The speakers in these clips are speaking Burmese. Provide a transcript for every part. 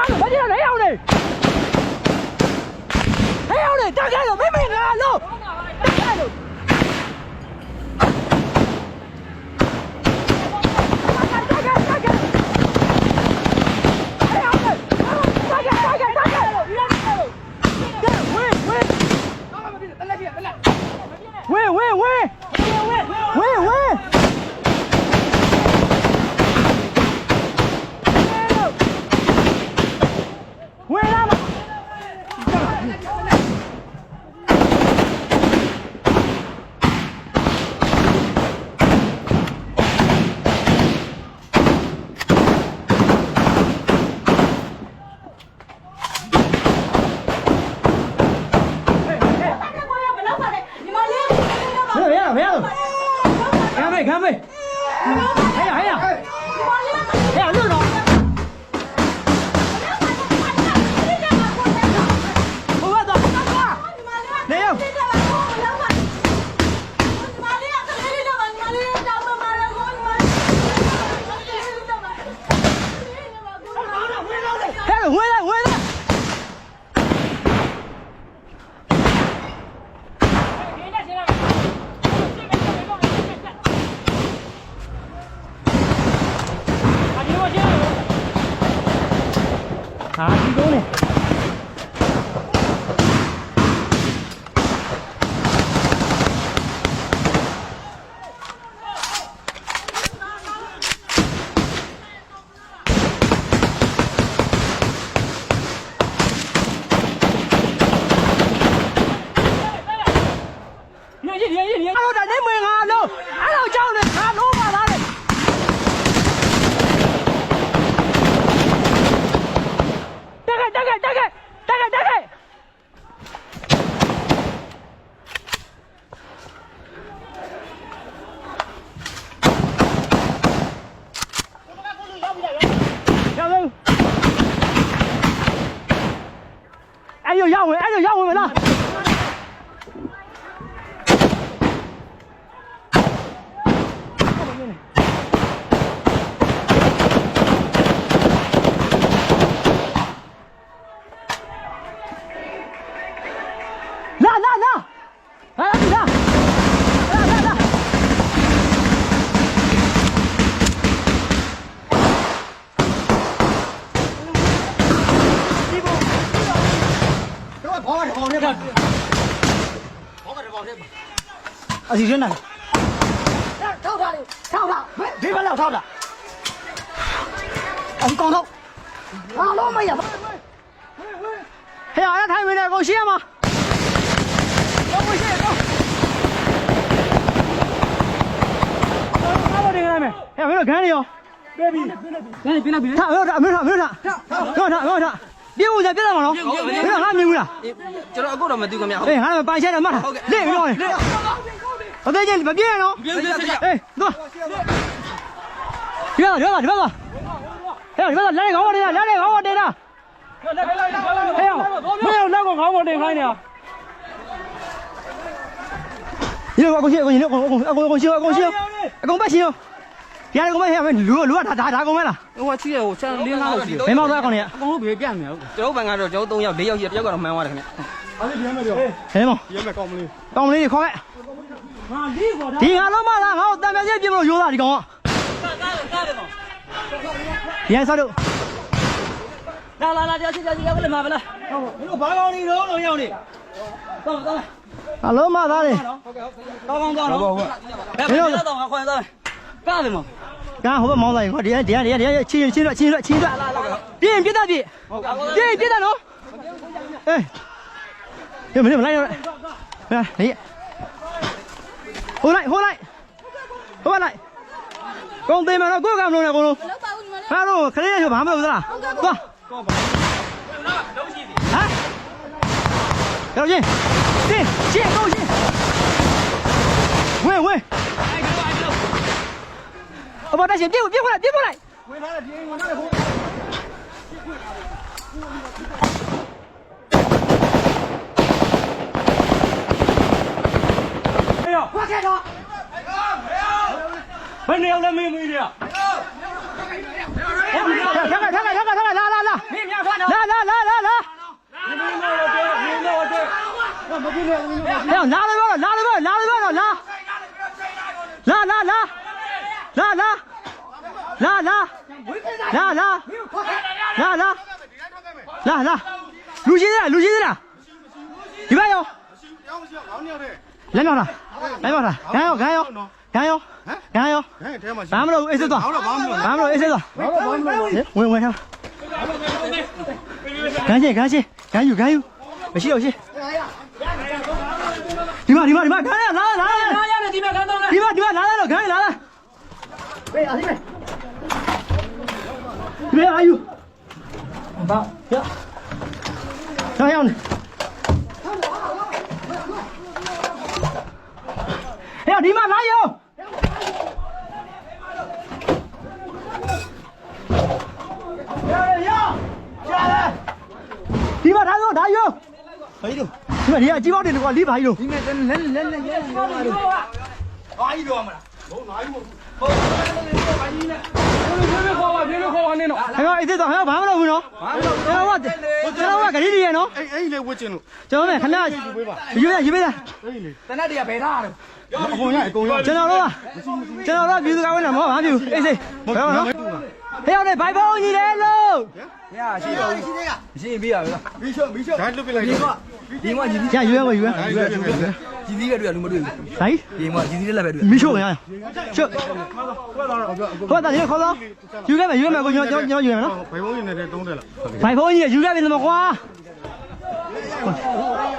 了，快点来要你，来要你，打开了，妹妹啊，路，打开了。看没？哎呀哎呀！哎呀，热闹！我走，来呀！回来回来！啊，几公里？俺老在你门啊，老，俺老叫你看路嘛，他的。打开！要不？哎呦，要回了！啊，是真的。抄他，别把料抄着。你光头，啊，老没呀。哎呀，俺太没点够谢吗？够谢够。拿到这个来没？哎，没有看你哦。别比，他没有唱。别误解，别打网了，别让俺迷糊了。ကျွန်တော်အခုတော့မသိဘူးခင်ဗျာ 哎，俺们搬线的慢点，累不累？我再见，你们别人哦。哎，走。这边走。哎呀，这边走，来这个我的，哎呀，没有那个搞我的看呢。你我恭喜，恭喜！别的公们路他公们了。我去我上领下去。没毛多公里。公路别变没有。ကျွန်တော်ဘန်ကတော့ကျွန်တော်3ရောက်4ရောက်ရှိ1ရောက်ကတော့မှန်သွားတယ်ခင်ဗျာ အဲ့ဒီပြန်မယ်ပြောဟဲ့မောပြန်မယ်ကောင်းမလေးခေါ်ခဲ့ငါလေးခေါ်တာဒီငါလုံးမလားငါ့ကိုတံမြက်ပြင်းမလို့ရိုးတာဒီကောင်ကကားတယ်ကောင်ပြန်စားတော့လာကြောက်ကလေးမှာပဲလားဟုတ်မင်းတို့ဘာကောင်းနေတော့ရောက်နေတော့အလုံးမသားလေကောင်းသွားတော့ဟုတ်ဘယ်တော့တော့ငါခွန်သွားကားတယ်မောကားဟိုဘက်မောင်းလိုက်ခေါ်ဒီချင်းပြင်းပြတာပြနော်အေးမင်းလိုက်ရဟဲ့ဟိုလိုက်ကောင်းသေးမလားကိုကမလို့နဲ့ကိုလုံးဟာတော့ခလေးရဘာမှမဟုတ်သလားသွားဟမ်ကြောက်ချင်းရှင်းကောင်းရှင်းဝင်အပေါ်တက်ရှင်ပြေး过来ဝင်ထားတယ်ပြေးဝင်ထားတယ်ကို快开车！不是你要来没的？来！没面看哎呀，拿来吧，拿来吧，拿来吧，拿，拿，拿，拿，拿，拿，拿，拿，拿，拿，拿，拿，拿，拿，录起来，录起来，一百哟，来秒了，来秒了，加油，加油，加油，加油，咱们都一起做，咱们都一起做，我上，赶紧，赶紧，赶紧，赶紧，没事，没事。ဒီမှာခံရလာလာလာရတယ်ဒီမှာခံတော့လေဒီမှာလာလာတော့ခံရလာလာဘေးအဒီမေဘေးအာယူဘာရဆောင်ရအောင်ဟဲ့ဒီမှာလာရောဒီမှာထားတော့ဒါရောဟေးတို့ဒီမှာဒီအကြီးပေါက်တွေကလေးပါကြီးတို့ဒီမဲ့လဲပါတို့ဘာကြီးတော့မလားဘုံနိုင်ဘူးဘုံဘာကြီးလဲခေါ်ပါနေတော့ဟဲ့အဲ့ဒါတော့ဟဲ့ဘာမလုပ်ဘူးနော်ဘာမလုပ်ဘူးကျွန်တော်ကဂရီးရယ်နော်အဲ့လေဝတ်ကျင်လို့ကျွန်တော်နဲ့ခဏယူပေးရေးပေးတာအဲ့လေတနက်တရဘယ်ထားတော့အကုန်ရအကုန်ရကျွန်တော်တို့ပြည်သူကဝင်တယ်မောဘာပြူအေးစေးဘယ်တော့နော်ဟဲ့ရတယ်ဘိုင်ဘုံကြီးလေလို့ရရှိတော့ရှိပြီရပြီလားမီးရှော့ဒါလွတ်ပြလိုက်တော့ဒီမှာကြီးရယူရမယူရကြီးကြီးကတွေ့ရလူမတွေ့ဘူးဟိုင်းဒီမှာကြီးကြီးလည်းပဲတွေ့မီးရှော့ရရှော့ဟောတာဒီခေါ်တော့ယူခဲ့မယ်ကိုကျွန်တော်ယူရမယ်နော်ဘိုင်ဘုံကြီးနဲ့တုံးတယ်လားဘိုင်ဘုံကြီးယူခဲ့ပြီသမကွာ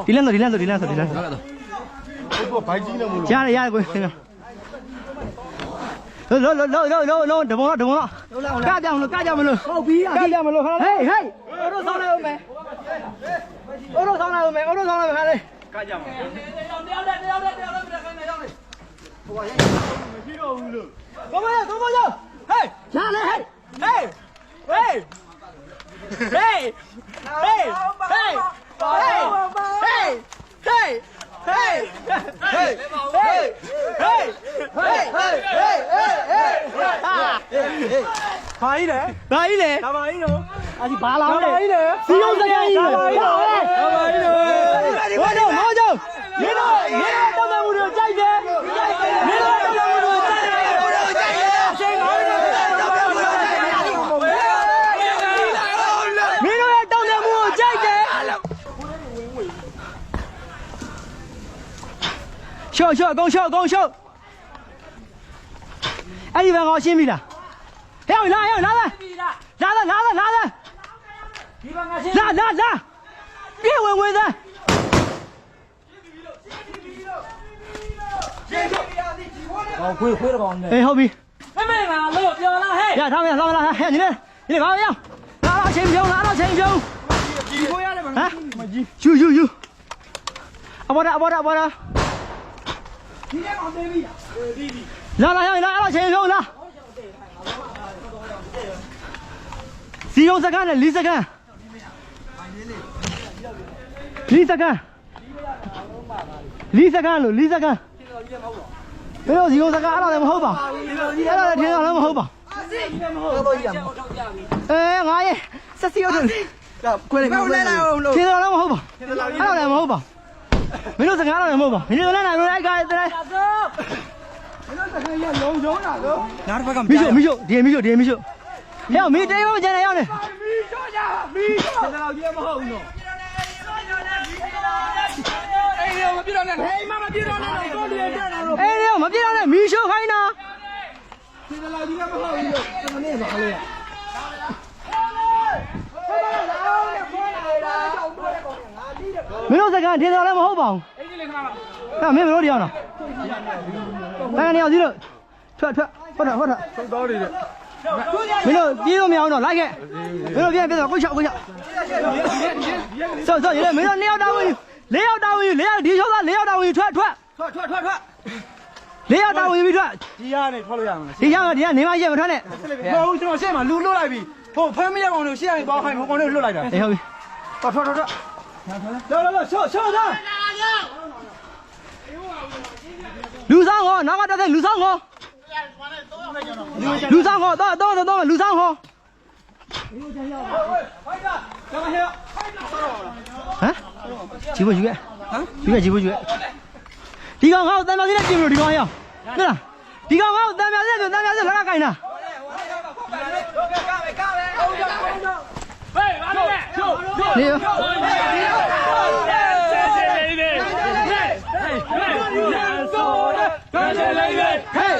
ဒီလန်းတော့ဘိုင်ကြီးနဲ့မလို့ရတယ်ကိုလောတဘုံတော့ကကြမလို့ဟုတ်ပြီကကြမလို့ဟေးအိုးတို့ဆောင်းလိုက်အောင်မယ်ခါလေးကကြမလို့တယောက်တယောက်ခိုင်းနေရောက်နေဟိုကမရှိတော့ဘူးလို့ကောမရောက်ဟေးရှာလေဟေးဘာကြီးလဲဒါဘာကြီးနော်အဒီဘာလာလဲစီယုံစကန်ကြီးဘာကြီးနော်ဟိုတော့ဟောကြောမင်းတို့တောက်တဲ့မှုတွေကြိုက်တယ်မင်းတို့တောက်တဲ့မှုတွေကြိုက်တယ်အချိန်ပါမင်းတို့တောက်တဲ့မှုကိုကြိုက်တယ်ရှော့အကုန်ရှော့အဲ့ဒီဘန်ကောရှင်းပြီလားဟဲ့လာဒီဘန်ငါရှင်းလာပြေဝင်စမ်းဟောခွေးတော့ကောင်းတယ်အေးဟုတ်ပြီမေငါလို့ပြောလားဟဲ့ရထားမရဟဲ့ညီလေးဘာရလာချိန်ပြုံးဒီခွေးရတယ်မမကြီးယူအဘောဒါဒီထဲမှာသေးပြီလာအဲ့ချိန်ပြုံးလာစီယုံစကန်နဲ့40စကန်လို့40စကန်ဘယ်လိုစီယုံစကန်အဲ့ဒါလည်းမဟုတ်ပါအဲ့ဒါလည်းထင်တော့လည်းမဟုတ်ပါငါရဲ့ဆက်စီယုံတယ်ကွယ်လေလဲလာအောင်လို့ထင်တော့လည်းမဟုတ်ပါအဲ့ဒါလည်းမဟုတ်ပါမင်းတို့စကန်တော့လည်းမဟုတ်ပါမင်းတို့လည်းနိုင်လို့အဲ့ကားတဲ့မင်းတို့စကန်ရလုံးတာလို့နားတစ်ဖက်ကမီးရှို့ဒီမီးရှို့ဟဲ့မီးတေးမကျန်နေရောက်နေမီးရှို့စက်တော့ကြီးမဟုတ်ဘူးနော်အေးရောမပြတော့နဲ့ဟေးမပြတော့နဲ့ကိုလီတက်တာလို့အေးရောမပြတော့နဲ့မီးရှို့ခိုင်းတာစက်တော့ကြီးမဟုတ်ဘူးလို့စမနေပါလေမင်းတို့စကန်ထင်တော်လည်းမဟုတ်ပါဘူးအေးကြီးလေးခဏပါမင်းဘယ်လိုတရားနော်အဲ့ကနေအောင်စီလို့ထွက်ဟုတ်တာထုတ်တော်နေတယ်မင်းတို့ပြေးလို့မရအောင်တော့လိုက်ခဲ့မင်းတို့ပြေးတော့ကိုချောက်စောရဲမင်းတို့2ယောက်တောင်းဝင်4ယောက်တောင်းဝင်4ယောက်ဒီချောသား4ယောက်တောင်းဝင်ထွက်4ယောက်တောင်းဝင်ပြီးထွက်ဒီကနေထွက်လို့ရမှာဒီရောက်ဒီကနေမရက်မထွက်နဲ့ဟုတ်ကျွန်တော်ရှေ့မှာလူလွတ်လိုက်ပြီဟိုဖမ်းမရအောင်လို့ရှေ့ကနေပေါင်းခိုင်းကောင်လေးလွတ်လိုက်တာအေးဟုတ်ပြီထွက်လောရှော့သားလူဆောင်ဟောနောက်ကတက်တဲ့လူဆောင်ဟောလူဆောင်ဟောတော့လူဆောင်ဟောဟမ်ကြီးမယူခဲ့ ယူခဲ့ကြည့်ဖို့ယူခဲ့ဒီကောင်ငါ့ကိုတန်မြာစင်းနဲ့ပြင်မလို့ဒီကောင်ရအောင်ဟုတ်လားဒီကောင်ငါ့ကိုတန်မြာစင်းနဲ့တန်မြာစင်းလက်ကင်တာနေရောHey,